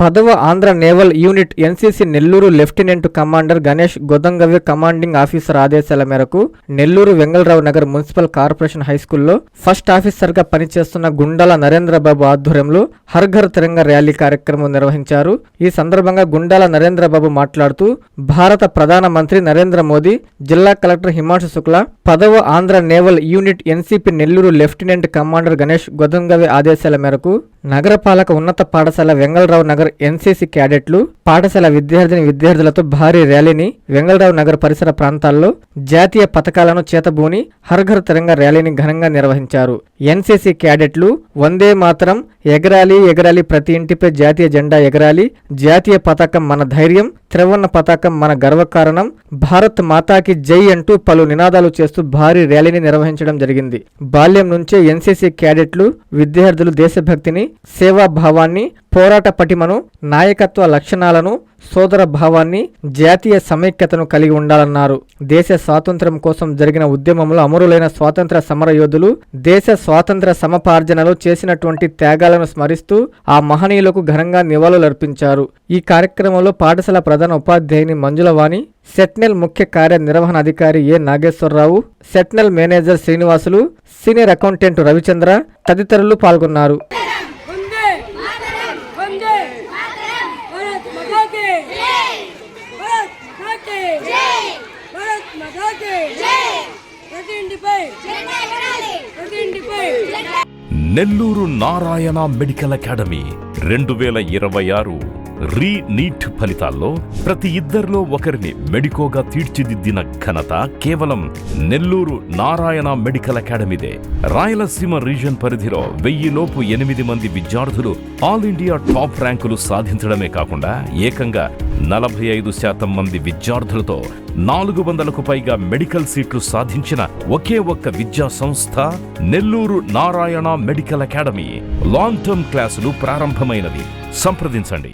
10వ Andhra naval unit NCC Nellore lieutenant commander Ganesh Godangave commanding officer ఆదేశాల మేరకు నెల్లూరు వెంగళరావు నగర్ మున్సిపల్ కార్పొరేషన్ హైస్కూల్లో ఫస్ట్ ఆఫీసర్గా పనిచేస్తున్న గుండాల నరేంద్రబాబు ఆధ్వర్యంలో హర్ ఘర్ తిరంగా ర్యాలీ కార్యక్రమం నిర్వహించారు. ఈ సందర్భంగా గుండాల నరేంద్రబాబు మాట్లాడుతూ భారత ప్రధానమంత్రి నరేంద్ర మోదీ, జిల్లా కలెక్టర్ హిమాంశు శుక్లా, 10వ Andhra naval unit NCP Nellore lieutenant commander Ganesh Godangave ఆదేశాల మేరకు నగరపాలక ఉన్నత పాఠశాల వెంగళరావు నగర్ ఎన్సీసీ క్యాడెట్లు పాఠశాల విద్యార్థులతో భారీ ర్యాలీని వెంగళరావు నగర్ పరిసర ప్రాంతాల్లో జాతీయ పతాకాలను చేతబూని హర్ ఘర్ తిరంగా ర్యాలీని ఘనంగా నిర్వహించారు. ఎన్సీసీ క్యాడెట్లు వందే మాతరం ఎగరాలి ఎగరాలి, ప్రతి ఇంటిపై జాతీయ జెండా ఎగరాలి, జాతీయ పతాకం మన ధైర్యం, త్రివర్ణ పతాకం మన గర్వకారణం, భారత్ మాతాకి జై అంటూ పలు నినాదాలు చేస్తూ భారీ ర్యాలీని నిర్వహించడం జరిగింది. బాల్యం నుంచే ఎన్సీసీ క్యాడెట్లు విద్యార్థులు దేశభక్తిని, సేవాభావాన్ని, పోరాట పటిమను, నాయకత్వ లక్షణాలను, సోదర భావాన్ని, జాతీయ సమైక్యతను కలిగి ఉండాలన్నారు. దేశ స్వాతంత్ర్యం కోసం జరిగిన ఉద్యమంలో అమరులైన స్వాతంత్ర సమర యోధులు దేశ స్వాతంత్ర సమపార్జనలో చేసినటువంటి త్యాగాలను స్మరిస్తూ ఆ మహనీయులకు ఘనంగా నివాళులర్పించారు. ఈ కార్యక్రమంలో పాఠశాల ప్రధాన ఉపాధ్యాయుని మంజులవాణి, సెట్నెల్ ముఖ్య కార్యనిర్వహణ అధికారి A Nageswararao, Setnel manager Srinivasulu, senior accountant Ravichandra తదితరులు పాల్గొన్నారు. Nellore Narayana medical academy 2026 re NEET ఫలితాల్లో ప్రతి ఇద్దరిలో ఒకరిని మెడికోగా తీర్చిదిద్దిన ఘనత కేవలం నెల్లూరు నారాయణ మెడికల్ అకాడమీదే. రాయలసీమ రీజన్ పరిధిలో 1000 లోపు 8 మంది విద్యార్థులు ఆల్ ఇండియా టాప్ ర్యాంకులు సాధించడమే కాకుండా ఏకంగా 45% మంది విద్యార్థులతో 400కు పైగా మెడికల్ సీట్లు సాధించిన ఒకే ఒక్క విద్యా సంస్థ Nellore Narayana medical academy. Long term క్లాసులు ప్రారంభమైనవి. సంప్రదించండి.